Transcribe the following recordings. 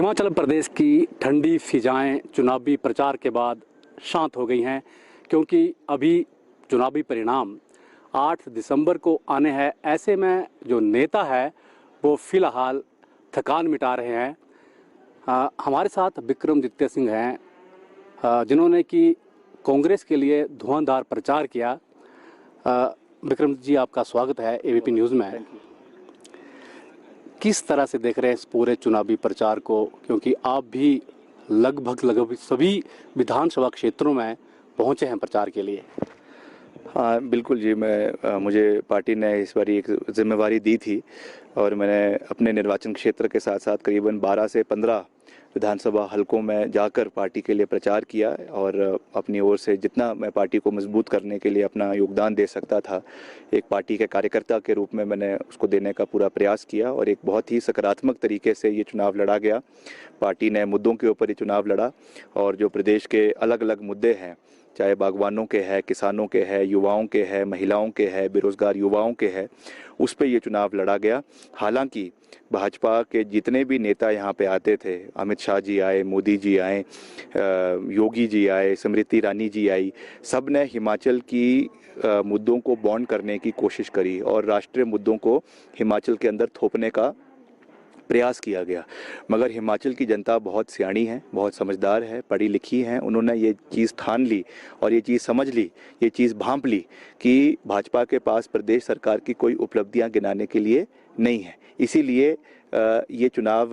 हिमाचल प्रदेश की ठंडी फिजाएं चुनावी प्रचार के बाद शांत हो गई हैं, क्योंकि अभी चुनावी परिणाम 8 दिसंबर को आने हैं। ऐसे में जो नेता है वो फिलहाल थकान मिटा रहे हैं। हमारे साथ विक्रमादित्य सिंह हैं, जिन्होंने कि कांग्रेस के लिए धुआंधार प्रचार किया। विक्रम जी, आपका स्वागत है एबीपी न्यूज़ में। किस तरह से देख रहे हैं इस पूरे चुनावी प्रचार को, क्योंकि आप भी लगभग सभी विधानसभा क्षेत्रों में पहुंचे हैं प्रचार के लिए? हाँ बिल्कुल जी, मुझे पार्टी ने इस बार एक जिम्मेवारी दी थी और मैंने अपने निर्वाचन क्षेत्र के साथ साथ करीबन 12 से 15 विधानसभा हलकों में जाकर पार्टी के लिए प्रचार किया और अपनी ओर से जितना मैं पार्टी को मजबूत करने के लिए अपना योगदान दे सकता था, एक पार्टी के कार्यकर्ता के रूप में मैंने उसको देने का पूरा प्रयास किया और एक बहुत ही सकारात्मक तरीके से ये चुनाव लड़ा गया। पार्टी ने मुद्दों के ऊपर ये चुनाव लड़ा और जो प्रदेश के अलग अलग मुद्दे हैं, चाहे बागवानों के हैं, किसानों के हैं, युवाओं के हैं, महिलाओं के हैं, बेरोजगार युवाओं के हैं, उस पे ये चुनाव लड़ा गया। हालांकि भाजपा के जितने भी नेता यहाँ पे आते थे, अमित शाह जी आए, मोदी जी आए, योगी जी आए, स्मृति ईरानी जी आई, सब ने हिमाचल की मुद्दों को बॉन्ड करने की कोशिश करी और राष्ट्रीय मुद्दों को हिमाचल के अंदर थोपने का प्रयास किया गया। मगर हिमाचल की जनता बहुत सियाणी है, बहुत समझदार है, पढ़ी लिखी है। उन्होंने ये चीज़ ठान ली और ये चीज़ समझ ली, ये चीज़ भांप ली कि भाजपा के पास प्रदेश सरकार की कोई उपलब्धियां गिनाने के लिए नहीं है। इसीलिए ये चुनाव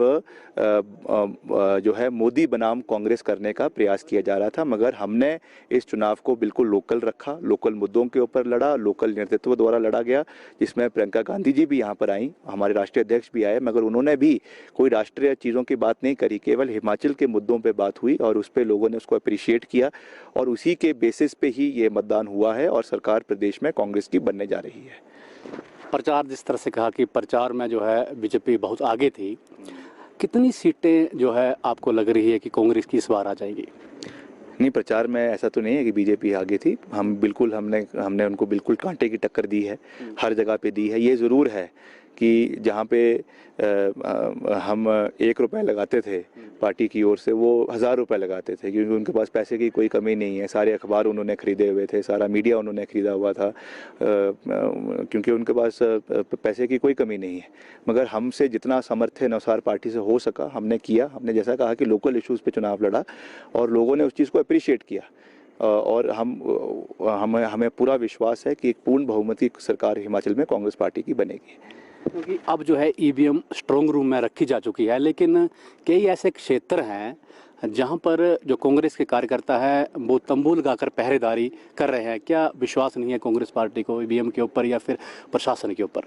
जो है मोदी बनाम कांग्रेस करने का प्रयास किया जा रहा था, मगर हमने इस चुनाव को बिल्कुल लोकल रखा, लोकल मुद्दों के ऊपर लड़ा, लोकल नेतृत्व द्वारा लड़ा गया, जिसमें प्रियंका गांधी जी भी यहाँ पर आई, हमारे राष्ट्रीय अध्यक्ष भी आए, मगर उन्होंने भी कोई राष्ट्रीय चीज़ों की बात नहीं करी, केवल हिमाचल के मुद्दों पर बात हुई और उस पर लोगों ने उसको अप्रिशिएट किया और उसी के बेसिस पे ही ये मतदान हुआ है और सरकार प्रदेश में कांग्रेस की बनने जा रही है। प्रचार, जिस तरह से कहा कि प्रचार में जो है बीजेपी बहुत आगे थी, कितनी सीटें जो है आपको लग रही है कि कांग्रेस की इस बार आ जाएगी? नहीं, प्रचार में ऐसा तो नहीं है कि बीजेपी आगे थी। हमने उनको बिल्कुल कांटे की टक्कर दी है, हर जगह पे दी है। ये ज़रूर है कि जहाँ पे हम 1 रुपये लगाते थे पार्टी की ओर से, वो 1000 रुपये लगाते थे, क्योंकि उनके पास पैसे की कोई कमी नहीं है। सारे अखबार उन्होंने खरीदे हुए थे, सारा मीडिया उन्होंने खरीदा हुआ था, क्योंकि उनके पास पैसे की कोई कमी नहीं है। मगर हमसे जितना सामर्थ्य अनुसार पार्टी से हो सका हमने किया। हमने जैसा कहा कि लोकल इश्यूज़ पे चुनाव लड़ा और लोगों ने उस चीज़ को अप्रिशिएट किया और हमें पूरा विश्वास है कि एक पूर्ण बहुमती सरकार हिमाचल में कांग्रेस पार्टी की बनेगी। क्योंकि अब जो है ईवीएम स्ट्रॉन्ग रूम में रखी जा चुकी है, लेकिन कई ऐसे क्षेत्र हैं जहां पर जो कांग्रेस के कार्यकर्ता है वो तंबू लगाकर पहरेदारी कर रहे हैं। क्या विश्वास नहीं है कांग्रेस पार्टी को ईवीएम के ऊपर या फिर प्रशासन के ऊपर?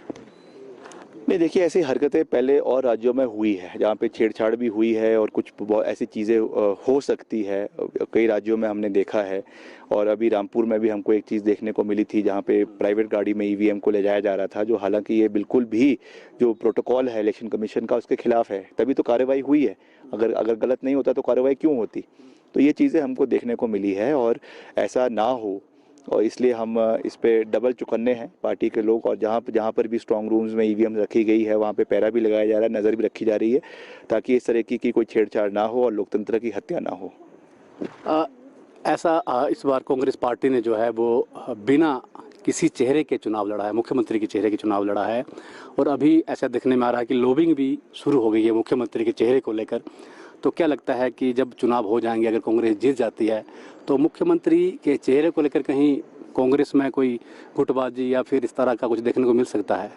नहीं, देखिए, ऐसी हरकतें पहले और राज्यों में हुई है, जहाँ पे छेड़छाड़ भी हुई है और कुछ ऐसी चीज़ें हो सकती है, कई राज्यों में हमने देखा है। और अभी रामपुर में भी हमको एक चीज़ देखने को मिली थी, जहाँ पे प्राइवेट गाड़ी में ईवीएम को ले जाया जा रहा था, जो हालांकि ये बिल्कुल भी जो प्रोटोकॉल है इलेक्शन कमीशन का उसके खिलाफ है। तभी तो कार्रवाई हुई है। अगर गलत नहीं होता तो कार्रवाई क्यों होती? तो ये चीज़ें हमको देखने को मिली है और ऐसा ना हो, और इसलिए हम इस पे डबल चौकन्ने हैं पार्टी के लोग। और जहाँ पर भी स्ट्रांग रूम्स में ईवीएम रखी गई है वहाँ पे पहरा भी लगाया जा रहा है, नज़र भी रखी जा रही है, ताकि इस तरह की कोई छेड़छाड़ ना हो और लोकतंत्र की हत्या ना हो। इस बार कांग्रेस पार्टी ने जो है वो बिना किसी चेहरे के चुनाव लड़ा है, मुख्यमंत्री के चेहरे के चुनाव लड़ा है। और अभी ऐसा देखने में आ रहा है कि लॉबिंग भी शुरू हो गई है मुख्यमंत्री के चेहरे को लेकर। तो क्या लगता है कि जब चुनाव हो जाएंगे, अगर कांग्रेस जीत जाती है, तो मुख्यमंत्री के चेहरे को लेकर कहीं कांग्रेस में कोई गुटबाजी या फिर इस तरह का कुछ देखने को मिल सकता है?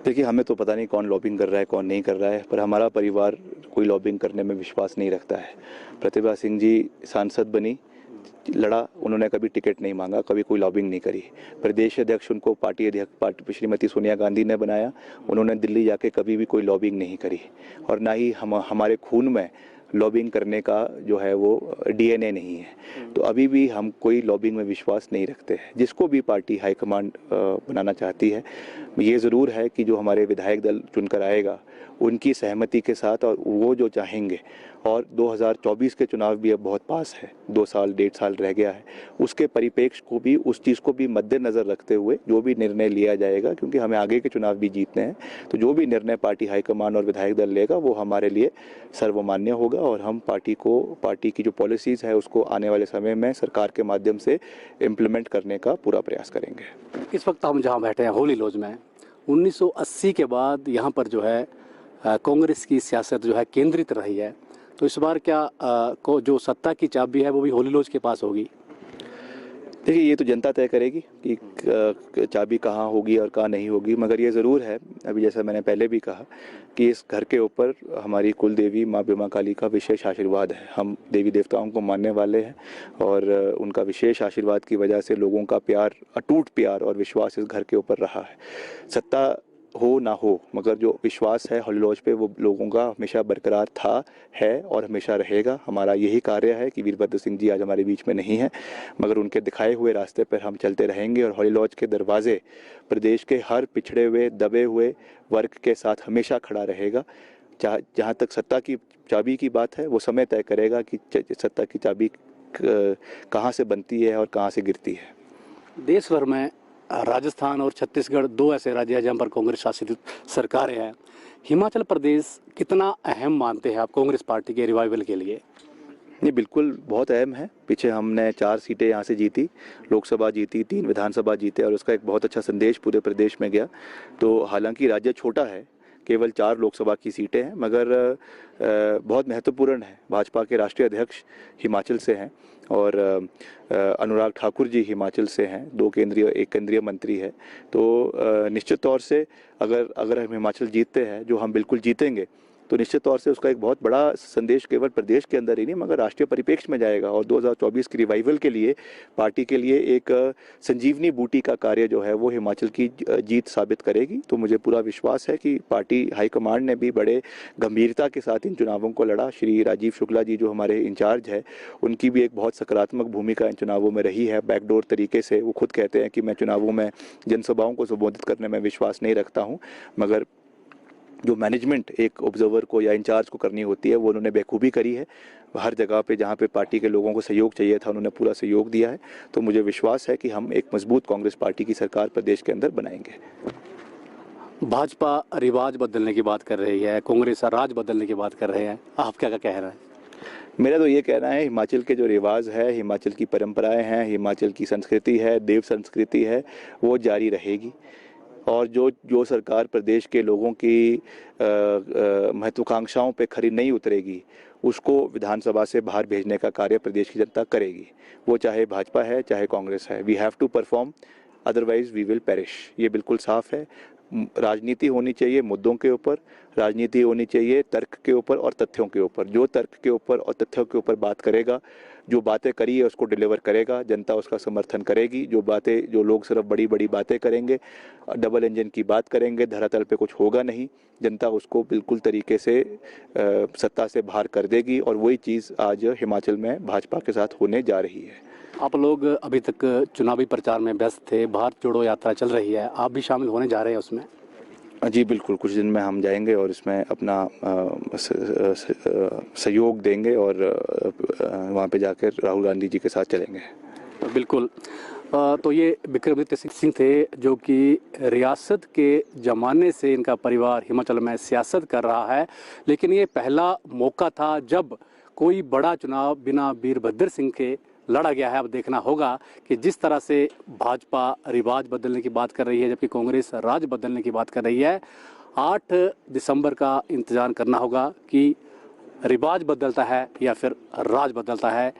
देखिए, हमें तो पता नहीं कौन लॉबिंग कर रहा है, कौन नहीं कर रहा है, पर हमारा परिवार कोई लॉबिंग करने में विश्वास नहीं रखता है। प्रतिभा सिंह जी सांसद बनी, लड़ा, उन्होंने कभी टिकट नहीं मांगा, कभी कोई लॉबिंग नहीं करी। प्रदेश अध्यक्ष उनको पार्टी अध्यक्ष श्रीमती सोनिया गांधी ने बनाया, उन्होंने दिल्ली जाके कभी भी कोई लॉबिंग नहीं करी। और ना ही हमारे खून में लॉबिंग करने का जो है वो डीएनए नहीं है। तो अभी भी हम कोई लॉबिंग में विश्वास नहीं रखते हैं। जिसको भी पार्टी हाईकमांड बनाना चाहती है, ये ज़रूर है कि जो हमारे विधायक दल चुनकर आएगा उनकी सहमति के साथ और वो जो चाहेंगे और 2024 के चुनाव भी अब बहुत पास है, 2 साल 1.5 साल रह गया है। उसके परिप्रेक्ष्य को भी, उस चीज़ को भी मद्देनज़र रखते हुए जो भी निर्णय लिया जाएगा, क्योंकि हमें आगे के चुनाव भी जीतने हैं, तो जो भी निर्णय पार्टी हाईकमान और विधायक दल लेगा वो हमारे लिए सर्वमान्य होगा और हम पार्टी की जो पॉलिसीज़ है उसको आने वाले समय में सरकार के माध्यम से इम्प्लीमेंट करने का पूरा प्रयास करेंगे। इस वक्त हम जहाँ बैठे हैं होली लॉज में, 1980 के बाद यहाँ पर जो है कांग्रेस की सियासत जो है केंद्रित रही है, तो इस बार क्या को जो सत्ता की चाबी है वो भी होली लॉज के पास होगी? देखिए, ये तो जनता तय करेगी कि चाबी कहाँ होगी और कहाँ नहीं होगी, मगर ये ज़रूर है, अभी जैसा मैंने पहले भी कहा, कि इस घर के ऊपर हमारी कुल देवी माँ बीमा काली का विशेष आशीर्वाद है। हम देवी देवताओं को मानने वाले हैं और उनका विशेष आशीर्वाद की वजह से लोगों का प्यार, अटूट प्यार और विश्वास इस घर के ऊपर रहा है। सत्ता हो ना हो, मगर जो विश्वास है होली लॉज पे वो लोगों का हमेशा बरकरार था, है और हमेशा रहेगा। हमारा यही कार्य है कि वीरभद्र सिंह जी आज हमारे बीच में नहीं है, मगर उनके दिखाए हुए रास्ते पर हम चलते रहेंगे और होली लॉज के दरवाजे प्रदेश के हर पिछड़े हुए, दबे हुए वर्ग के साथ हमेशा खड़ा रहेगा। जहाँ तक सत्ता की चाबी की बात है, वो समय तय करेगा कि सत्ता की चाबी कहाँ से बनती है और कहाँ से गिरती है। देश भर में राजस्थान और छत्तीसगढ़ 2 ऐसे राज्य हैं जहाँ पर कांग्रेस शासित सरकारें हैं। हिमाचल प्रदेश कितना अहम मानते हैं आप कांग्रेस पार्टी के रिवाइवल के लिए? ये बिल्कुल बहुत अहम है। पीछे हमने 4 सीटें यहाँ से जीती, लोकसभा जीती, 3 विधानसभा जीते और उसका एक बहुत अच्छा संदेश पूरे प्रदेश में गया। तो हालांकि राज्य छोटा है, केवल 4 लोकसभा की सीटें हैं, मगर बहुत महत्वपूर्ण है। भाजपा के राष्ट्रीय अध्यक्ष हिमाचल से हैं और अनुराग ठाकुर जी हिमाचल से हैं, 2 केंद्रीय 1 केंद्रीय मंत्री है। तो निश्चित तौर से अगर हम हिमाचल जीतते हैं, जो हम बिल्कुल जीतेंगे, तो निश्चित तौर से उसका एक बहुत बड़ा संदेश केवल प्रदेश के अंदर ही नहीं मगर राष्ट्रीय परिप्रेक्ष्य में जाएगा और 2024 की रिवाइवल के लिए पार्टी के लिए एक संजीवनी बूटी का कार्य जो है वो हिमाचल की जीत साबित करेगी। तो मुझे पूरा विश्वास है कि पार्टी हाईकमांड ने भी बड़े गंभीरता के साथ इन चुनावों को लड़ा। श्री राजीव शुक्ला जी जो हमारे इंचार्ज है, उनकी भी एक बहुत सकारात्मक भूमिका इन चुनावों में रही है। बैकडोर तरीके से वो खुद कहते हैं कि मैं चुनावों में जनसभाओं को संबोधित करने में विश्वास नहीं रखता हूँ, मगर जो मैनेजमेंट एक ऑब्जर्वर को या इंचार्ज को करनी होती है वो उन्होंने बेखूबी करी है। हर जगह पे जहाँ पे पार्टी के लोगों को सहयोग चाहिए था उन्होंने पूरा सहयोग दिया है। तो मुझे विश्वास है कि हम एक मजबूत कांग्रेस पार्टी की सरकार प्रदेश के अंदर बनाएंगे। भाजपा रिवाज बदलने की बात कर रही है, कांग्रेस राज बदलने की बात कर रहे हैं, आप क्या कह रहे हैं? मेरा तो ये कहना है हिमाचल के जो रिवाज है, हिमाचल की परंपराएं हैं, हिमाचल की संस्कृति है, देव संस्कृति है, वो जारी रहेगी और जो सरकार प्रदेश के लोगों की महत्वाकांक्षाओं पे खरी नहीं उतरेगी उसको विधानसभा से बाहर भेजने का कार्य प्रदेश की जनता करेगी। वो चाहे भाजपा है चाहे कांग्रेस है। We have to perform, otherwise we will perish. ये बिल्कुल साफ है। राजनीति होनी चाहिए मुद्दों के ऊपर, राजनीति होनी चाहिए तर्क के ऊपर और तथ्यों के ऊपर। जो तर्क के ऊपर और तथ्यों के ऊपर बात करेगा, जो बातें करी है उसको डिलीवर करेगा, जनता उसका समर्थन करेगी। जो लोग सिर्फ बड़ी बड़ी बातें करेंगे, डबल इंजन की बात करेंगे, धरातल पे कुछ होगा नहीं, जनता उसको बिल्कुल तरीके से सत्ता से बाहर कर देगी और वही चीज़ आज हिमाचल में भाजपा के साथ होने जा रही है। आप लोग अभी तक चुनावी प्रचार में व्यस्त थे, भारत जोड़ो यात्रा चल रही है, आप भी शामिल होने जा रहे हैं उसमें? जी बिल्कुल, कुछ दिन में हम जाएंगे और इसमें अपना सहयोग देंगे और वहाँ पे जाकर राहुल गांधी जी के साथ चलेंगे। बिल्कुल। तो ये विक्रमादित्य सिंह थे जो कि रियासत के ज़माने से इनका परिवार हिमाचल में सियासत कर रहा है, लेकिन ये पहला मौका था जब कोई बड़ा चुनाव बिना वीरभद्र सिंह के लड़ा गया है। अब देखना होगा कि जिस तरह से भाजपा रिवाज बदलने की बात कर रही है जबकि कांग्रेस राज बदलने की बात कर रही है, 8 दिसंबर का इंतजार करना होगा कि रिवाज बदलता है या फिर राज बदलता है।